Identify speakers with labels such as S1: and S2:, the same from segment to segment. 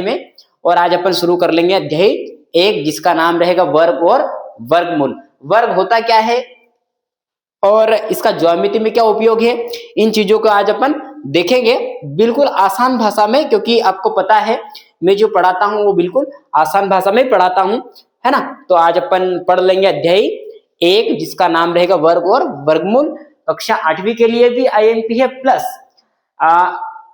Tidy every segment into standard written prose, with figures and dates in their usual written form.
S1: में। और आज अपन शुरू कर लेंगे अध्याय 1 जिसका नाम रहेगा वर्ग और वर्गमूल। वर्ग होता क्या है और इसका ज्यामिति में क्या उपयोग है, इन चीजों को आज अपन देखेंगे बिल्कुल आसान भाषा में, क्योंकि आपको पता है मैं जो पढ़ाता हूँ वो बिल्कुल आसान भाषा में पढ़ाता हूँ, है ना। तो आज अपन पढ़ लेंगे अध्याय 1 जिसका नाम रहेगा वर्ग और वर्गमूल। कक्षा 8वीं के लिए भी IMP है, प्लस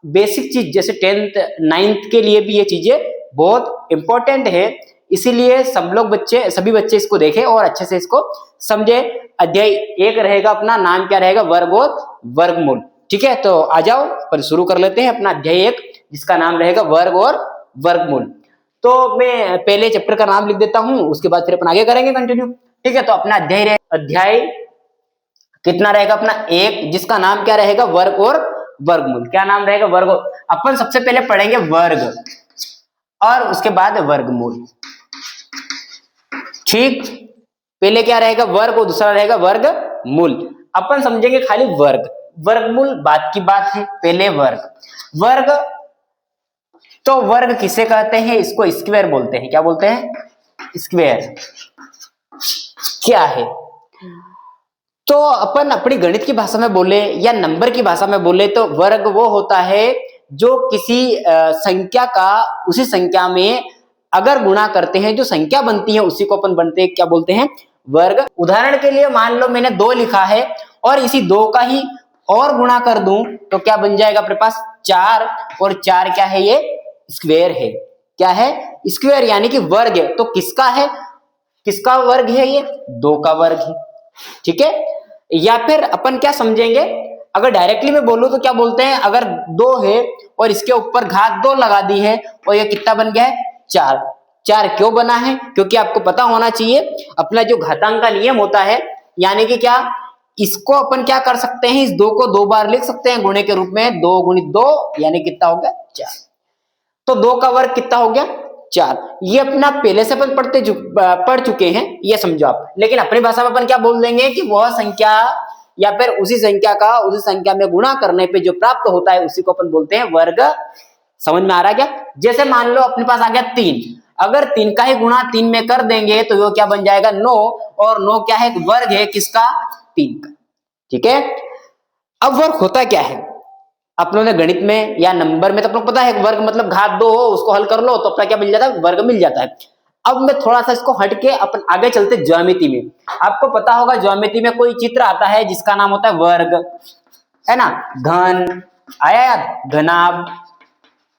S1: बेसिक चीज जैसे 10th 9th के लिए भी ये चीजें बहुत इंपॉर्टेंट है, इसीलिए सभी बच्चे इसको देखें और अच्छे से इसको समझे। अध्याय 1 रहेगा, अपना नाम क्या रहेगा, वर्ग और वर्गमूल। ठीक है, तो आ जाओ पर शुरू कर लेते हैं अपना अध्याय 1 जिसका नाम रहेगा वर्ग और वर्गमूल। तो मैं पहले चैप्टर का नाम लिख देता हूं, उसके बाद फिर अपन आगे करेंगे कंटिन्यू। ठीक है, तो अपना अध्याय कितना रहेगा, अपना 1 जिसका नाम क्या रहेगा, वर्ग और वर्गमूल। क्या नाम रहेगा, वर्ग। अपन सबसे पहले पढ़ेंगे वर्ग और उसके बाद वर्गमूल। ठीक, पहले क्या रहेगा, वर्ग और दूसरा रहेगा वर्गमूल। अपन समझेंगे खाली वर्ग, वर्गमूल बात की बात है। पहले वर्ग, तो वर्ग किसे कहते हैं, इसको स्क्वायर बोलते हैं। क्या बोलते हैं, स्क्वायर। क्या है, तो अपन अपनी गणित की भाषा में बोले या नंबर की भाषा में बोले तो वर्ग वो होता है जो किसी संख्या का उसी संख्या में अगर गुणा करते हैं, जो संख्या बनती है उसी को अपन बनते हैं क्या बोलते हैं, वर्ग। उदाहरण के लिए मान लो मैंने 2 लिखा है और इसी 2 का ही और गुणा कर दूं तो क्या बन जाएगा अपने पास, 4। और 4 क्या है, ये स्क्वायर है। क्या है, स्क्वायर, यानी कि वर्ग है। तो किसका है, किसका वर्ग है, ये 2 का वर्ग है। ठीक है, या फिर अपन क्या समझेंगे, अगर डायरेक्टली मैं बोलूं तो क्या बोलते हैं, अगर 2 है और इसके ऊपर घात 2 लगा दी है और ये कितना बन गया है, 4। 4 क्यों बना है, क्योंकि आपको पता होना चाहिए अपना जो घातांक का नियम होता है, यानी कि क्या, इसको अपन क्या कर सकते हैं, इस 2 को 2 बार लिख सकते हैं गुणे के रूप में। 2 × 2 यानी कितना हो गया, 4। तो 2 का वर्ग कितना हो गया, 4। ये अपना पहले से अपन पढ़ चुके हैं, ये समझो आप। लेकिन अपनी भाषा में अपन क्या बोल देंगे कि वह संख्या या फिर उसी संख्या का उसी संख्या में गुणा करने पे जो प्राप्त होता है उसी को अपन बोलते हैं वर्ग। समझ में आ रहा है क्या। जैसे मान लो अपने पास आ गया 3, अगर 3 का ही गुणा 3 में कर देंगे तो वो क्या बन जाएगा, 9। और 9 क्या है, वर्ग है किसका, 3 का। ठीक है, अब वर्ग होता क्या है, अपनों ने गणित में या नंबर में तो अपने पता है, वर्ग मतलब घात 2 हो उसको हल कर लो तो अपना क्या मिल जाता है, वर्ग मिल जाता है। अब मैं थोड़ा सा इसको हटके अपन आगे चलते ज्यामिति में। आपको पता होगा ज्यामिति में कोई चित्र आता है जिसका नाम होता है वर्ग, है ना। घन आया याद, घनाभ।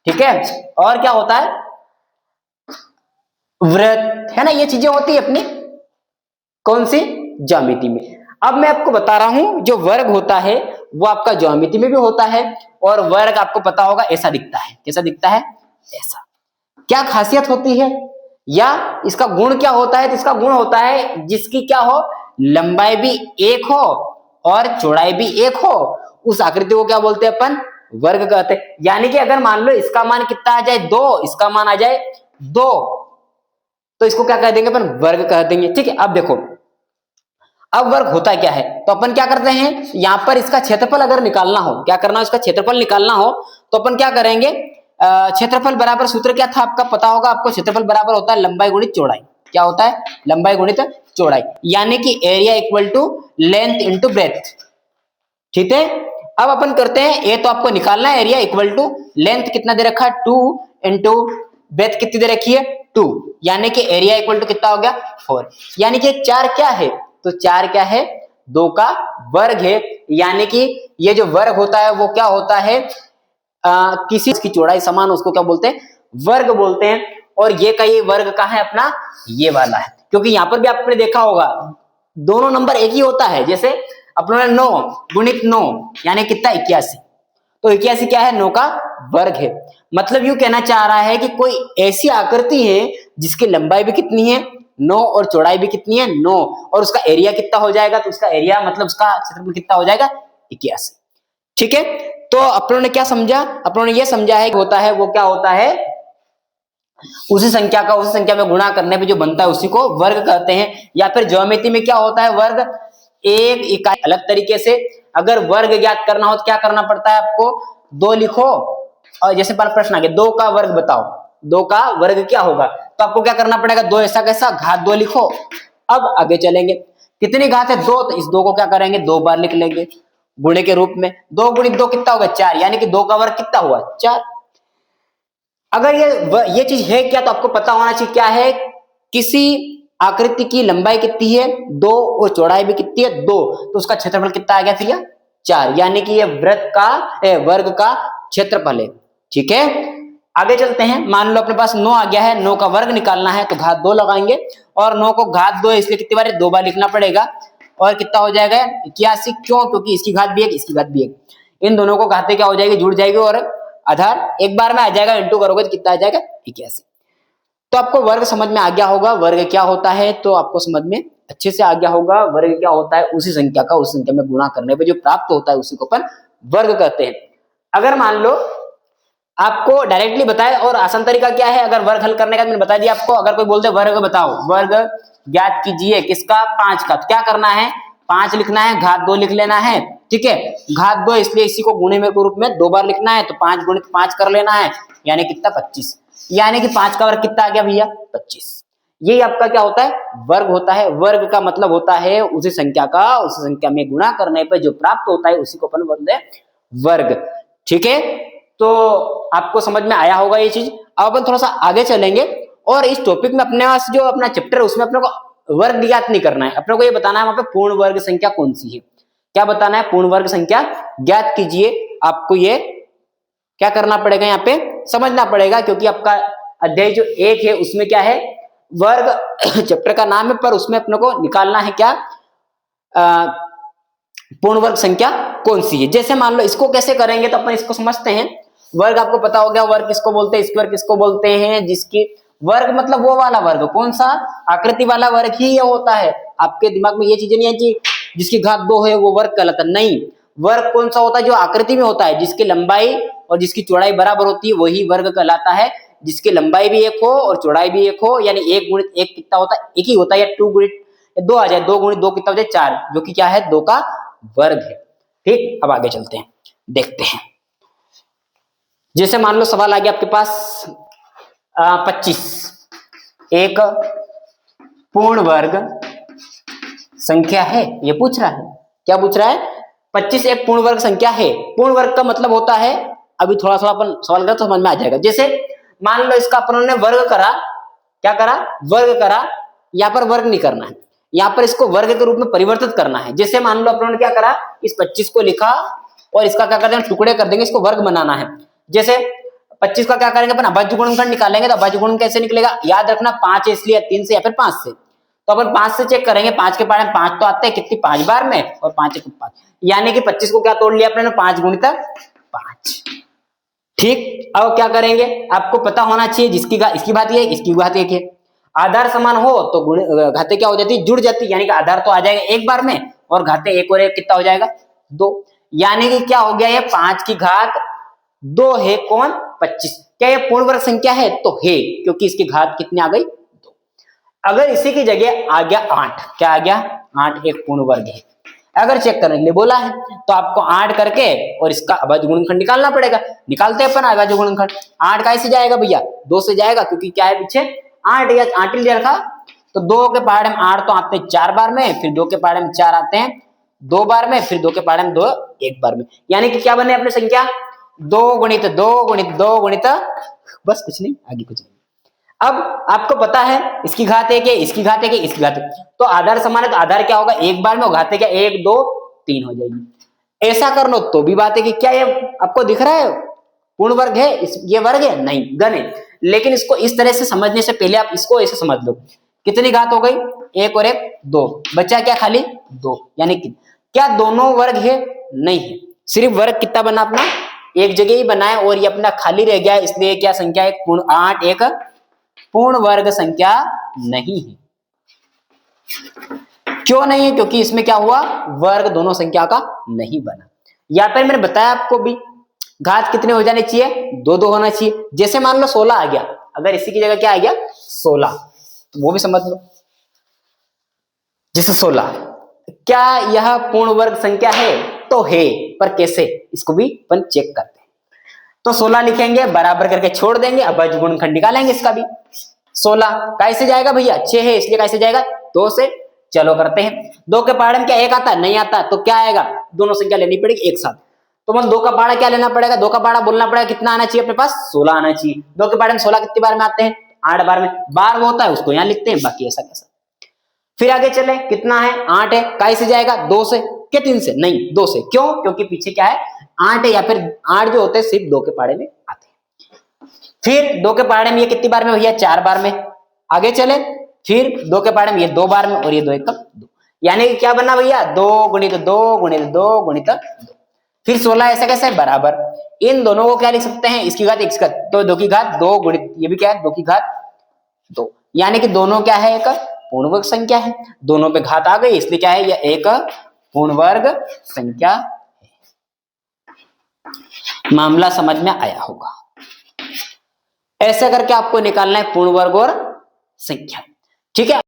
S1: ठीक है, और क्या होता है, वृत्त, है ना। ये चीजें होती है अपनी कौन सी, ज्यामिति में। अब मैं आपको बता रहा हूं जो वर्ग होता है वो आपका ज्यामिति में भी होता है, और वर्ग आपको पता होगा ऐसा दिखता है। कैसा दिखता है, ऐसा। क्या खासियत होती है या इसका गुण क्या होता है, तो इसका गुण होता है जिसकी क्या हो, लंबाई भी 1 हो और चौड़ाई भी 1 हो, उस आकृति को क्या बोलते हैं अपन, वर्ग कहते हैं। यानी कि अगर मान लो इसका मान कितना आ जाए, 2, इसका मान आ जाए 2, तो इसको क्या कह देंगे अपन, वर्ग कह देंगे। ठीक है, अब देखो अब वर्ग होता क्या है, तो अपन क्या करते हैं, यहां पर इसका क्षेत्रफल अगर निकालना हो, क्या करना हो, इसका क्षेत्रफल निकालना हो तो अपन क्या करेंगे, क्षेत्रफल बराबर सूत्र क्या था आपका पता होगा आपको, क्षेत्रफल बराबर होता है लंबाई गुणित चौड़ाई। क्या होता है, लंबाई गुणित चौड़ाई, यानी कि area equal to length into breadth. ठीक है, अब अपन करते हैं, ये तो आपको निकालना है, एरिया इक्वल टू लेंथ कितना दे रखा है, 2 इंटू ब्रेथ कितनी दे रखी है, 2, यानी कि एरिया इक्वल टू कितना हो गया, 4। यानी कि 4 क्या है, तो 4 क्या है, 2 का वर्ग है। यानी कि ये जो वर्ग होता है वो क्या होता है, किसी की चौड़ाई समान उसको क्या बोलते हैं, वर्ग बोलते हैं। और ये का ये वर्ग का है अपना ये वाला है, क्योंकि यहां पर भी आपने देखा होगा दोनों नंबर एक ही होता है। जैसे अपने 9 गुणित 9 यानी कितना, 81। तो 81 क्या है, 9 का वर्ग है। मतलब यूं कहना चाह रहा है कि कोई ऐसी आकृति है जिसकी लंबाई भी कितनी है, 9, और चौड़ाई भी कितनी है, 9, और उसका एरिया कितना हो जाएगा, तो उसका एरिया मतलब उसका क्षेत्रफल कितना हो जाएगा, 81। ठीक है, तो अपनों ने क्या समझा, अपनों ने ये समझा है कि होता है वो क्या होता है, उसी संख्या का उसी संख्या में गुणा करने पे जो बनता है उसी को वर्ग कहते हैं। या फिर ज्यामिति में क्या होता है, वर्ग एक इकाई। अलग तरीके से अगर वर्ग ज्ञात करना हो तो क्या करना पड़ता है आपको, 2 लिखो और जैसे पर प्रश्न आ गया 2 का वर्ग बताओ, 2 का वर्ग क्या होगा। तो आपको क्या करना पड़ेगा, 2 ऐसा कैसा, घात 2 लिखो। अब आगे चलेंगे, कितनी घात है 2, तो इस 2 को क्या करेंगे 2 बार लिख लेंगे गुणे के रूप में। 2 गुणित 2 कितना होगा 4, यानी कि 2 का वर्ग कितना हुआ 4। अगर ये चीज है क्या, तो आपको पता होना चाहिए क्या है, किसी आकृति की लंबाई कितनी है 2 और चौड़ाई भी कितनी है 2, तो उसका क्षेत्रफल कितना आ गया फिर 4, यानी कि ये वृत्त का वर्ग का क्षेत्रफल है। ठीक है, आगे चलते हैं। मान लो अपने पास 9 आ गया है, 9 का वर्ग निकालना है तो घात 2 लगाएंगे, और 9 को घात 2 है इसलिए कितनी बार 2 बार लिखना पड़ेगा, और कितना हो जाएगा 81। क्यों, क्योंकि इसकी घात भी 1 इसकी घात भी 1, इन दोनों को घातें क्या हो जाएगी जुड़ जाएगी, और आधार एक बार में आ जाएगा, इंटू करोगे तो कितना आ जाएगा 81। तो आपको वर्ग समझ में आ गया होगा, वर्ग क्या होता है तो आपको समझ में अच्छे से आ गया होगा। वर्ग क्या होता है, उसी संख्या का उस संख्या में गुणा करने पे जो प्राप्त होता है उसी को अपन वर्ग कहते हैं। अगर मान लो आपको डायरेक्टली बताए, और आसान तरीका क्या है, अगर वर्ग हल करने का मैंने बता दिया आपको, अगर कोई बोलते वर्ग बताओ, वर्ग ज्ञात कीजिए किसका 5 का, तो क्या करना है 5 लिखना है, घात 2 लिख लेना है। ठीक है, घात 2 इसलिए इसी को गुणे में के रूप में 2 बार लिखना है, तो 5 गुणित 5 कर लेना है, यानी कितना 25, यानी कि 5 का वर्ग कितना आ गया भैया 25। यही आपका क्या होता है वर्ग होता है। वर्ग का मतलब होता है उसी संख्या का उसी संख्या में गुणा करने पर जो प्राप्त होता है उसी को अपन बोलते हैं वर्ग। ठीक है, तो आपको समझ में आया होगा ये चीज। अब अपन थोड़ा सा आगे चलेंगे, और इस टॉपिक में अपने पास जो अपना चैप्टर है उसमें अपने को वर्ग ज्ञात नहीं करना है, अपने को ये बताना है वहां पे पूर्ण वर्ग संख्या कौन सी है। क्या बताना है, पूर्ण वर्ग संख्या ज्ञात कीजिए। आपको ये क्या करना पड़ेगा, यहाँ पे समझना पड़ेगा, क्योंकि आपका अध्याय जो 1 है उसमें क्या है वर्ग चैप्टर का नाम है, पर उसमें अपने को निकालना है क्या पूर्ण वर्ग संख्या कौन सी है। जैसे मान लो इसको कैसे करेंगे, तो अपन इसको समझते हैं। वर्ग आपको पता हो गया, वर्ग किसको बोलते हैं, स्क्वायर किसको बोलते हैं, जिसकी वर्ग मतलब वो वाला वर्ग, कौन सा आकृति वाला वर्ग ही ये होता है। आपके दिमाग में ये चीजें नहीं है जिसकी घात 2 है वो वर्ग कहलाता, नहीं। वर्ग कौन सा होता है, जो आकृति में होता है, जिसकी लंबाई और जिसकी चौड़ाई बराबर होती है वही वर्ग कहलाता है। जिसकी लंबाई भी 1 हो और चौड़ाई भी 1 हो, यानी 1 गुणित 1 कितना होता है 1 ही होता है, या 2 गुणित 2 आ जाए, 2 गुणित 2 कितना हो जाए 4, जो कि क्या है 2 का वर्ग है। ठीक, अब आगे चलते हैं, देखते हैं। जैसे मान लो सवाल आ गया आपके पास 25 एक पूर्ण वर्ग संख्या है, ये पूछ रहा है। क्या पूछ रहा है, 25 एक पूर्ण वर्ग संख्या है। पूर्ण वर्ग का मतलब होता है, अभी थोड़ा थोड़ा अपन सवाल करें तो समझ में आ जाएगा। जैसे मान लो इसका अपन ने वर्ग करा, क्या करा वर्ग करा, यहाँ पर वर्ग नहीं करना है, यहाँ पर इसको वर्ग के रूप में परिवर्तित करना है। जैसे मान लो अपन ने क्या करा, इस 25 को लिखा और इसका क्या कर देंगे टुकड़े कर देंगे, इसको वर्ग बनाना है। जैसे 25 का क्या करेंगे अपन अभाज्य गुणनखंड निकालेंगे, तो अभाज्य गुणन कैसे निकलेगा, याद रखना 5 है इसलिए 3 से या फिर 5 से, तो अपन 5 से चेक करेंगे, 5 के पारे में 5 तो आते हैं कितनी 5 बार में, और 5 एक 5, यानी कि 25 को क्या तोड़ लिया अपने 5 गुणित 5। ठीक, अब क्या करेंगे, आपको पता होना चाहिए जिसकी इसकी बात ये इसकी बात एक है, आधार समान हो तो घाते क्या हो जाती जुड़ जाती, यानी कि आधार तो आ जाएगा एक बार में, और घाते 1 और 1 कितना हो जाएगा 2, यानी कि क्या हो गया ये 5 की घात 2 है कौन 25। क्या ये पूर्ण वर्ग संख्या है, तो है, क्योंकि इसकी घात कितनी आ गई 2। अगर इसी की जगह आ गया 8, क्या आ गया 8 एक पूर्ण वर्ग है, अगर चेक करने के लिए बोला है तो आपको 8 करके और इसका अभाज्य गुणनखंड निकालना पड़ेगा। निकालते हैं अपन अभाज्य गुणनखंड, 8 कैसे जाएगा भैया 2 से जाएगा, क्योंकि क्या है पीछे 8 या 8 ही रखा, तो 2 के पहाड़े में 8 तो आते हैं 4 बार में, फिर 2 के पहाड़े में 4 आते हैं 2 बार में, फिर 2 के पहाड़े में 2 1 बार में, यानी कि क्या बने अपनी संख्या 2 गुणित 2 गुणित 2 गुणित, बस कुछ नहीं आगे कुछ नहीं। अब आपको पता है इसकी घात 1 है, इसकी घात 1 है, इसकी घात 1, तो आधार समान है, तो आधार क्या होगा एक बार में, और घाते क्या 1 2 3 हो जाएगी। ऐसा कर लो तो भी बात है कि क्या ये आपको दिख रहा है पूर्ण वर्ग है, ये वर्ग है नहीं घन है, लेकिन इसको इस तरह से समझने से पहले आप इसको ऐसे समझ लो, कितनी घात हो गई 1 और 1 2, बचा क्या खाली 2, यानी कि क्या दोनों वर्ग है, नहीं है, सिर्फ वर्ग कितना बना अपना एक जगह ही बना है, और ये अपना खाली रह गया, इसलिए क्या संख्या एक पूर्ण 8 एक पूर्ण वर्ग संख्या नहीं है। क्यों नहीं है, क्योंकि इसमें क्या हुआ वर्ग दोनों संख्या का नहीं बना। या फिर मैंने बताया आपको भी घात कितने हो जाने चाहिए 2 2 होना चाहिए। जैसे मान लो 16 आ गया, अगर इसी की जगह क्या आ गया 16, तो वो भी समझ लो। जैसे 16, क्या यह पूर्ण वर्ग संख्या है, तो है, पर कैसे इसको भी अपन चेक करते हैं। तो 16 लिखेंगे, बराबर करके छोड़ देंगे, अब गुणनखंड निकालेंगे इसका भी। 16 कैसे जाएगा भैया, 6 है इसलिए कैसे जाएगा, 2 से। चलो करते हैं। 2 के पहाड़े में क्या 1 आता है, नहीं आता, तो क्या आएगा, दोनों संख्या लेनी पड़ेगी एक साथ। तो मतलब 2 का पहाड़ा क्या लेना पड़ेगा, 2 का पहाड़ा बोलना पड़ेगा कितना आना चाहिए अपने पास, 16 आना चाहिए। 2 के पहाड़े में 16 कितनी बार में आते हैं, 8 बार में। बार वो होता है उसको यहाँ लिखते हैं, बाकी ऐसा कैसा। फिर आगे चले, कितना है 8 है, कैसे जाएगा 2 से, क्या 3 से, नहीं 2 से। क्यों, क्योंकि पीछे क्या है 8 है, या फिर 8 जो होते हैं सिर्फ 2 के पहाड़े में आते हैं। फिर 2 के पहाड़े में ये कितनी बार में भैया, 4 बार में। आगे चले, फिर 2 के पहाड़े में ये 2 बार में, और ये 2 1 2, यानी कि क्या बनना भैया, 2 गुणित 2 गुणित 2 गुणित 2। फिर 16 ऐसा कैसे है, बराबर। इन दोनों को क्या लिख सकते हैं, इसकी घात एक, तो 2 की घात 2 गुणित ये भी क्या है 2 की घात 2, यानी कि दोनों क्या है, एक पूर्ण वर्ग संख्या है। दोनों पे घात आ गई, इसलिए क्या है, यह एक पूर्ण वर्ग संख्या है। मामला समझ में आया होगा। ऐसा करके आपको निकालना है पूर्ण वर्ग और संख्या, ठीक है।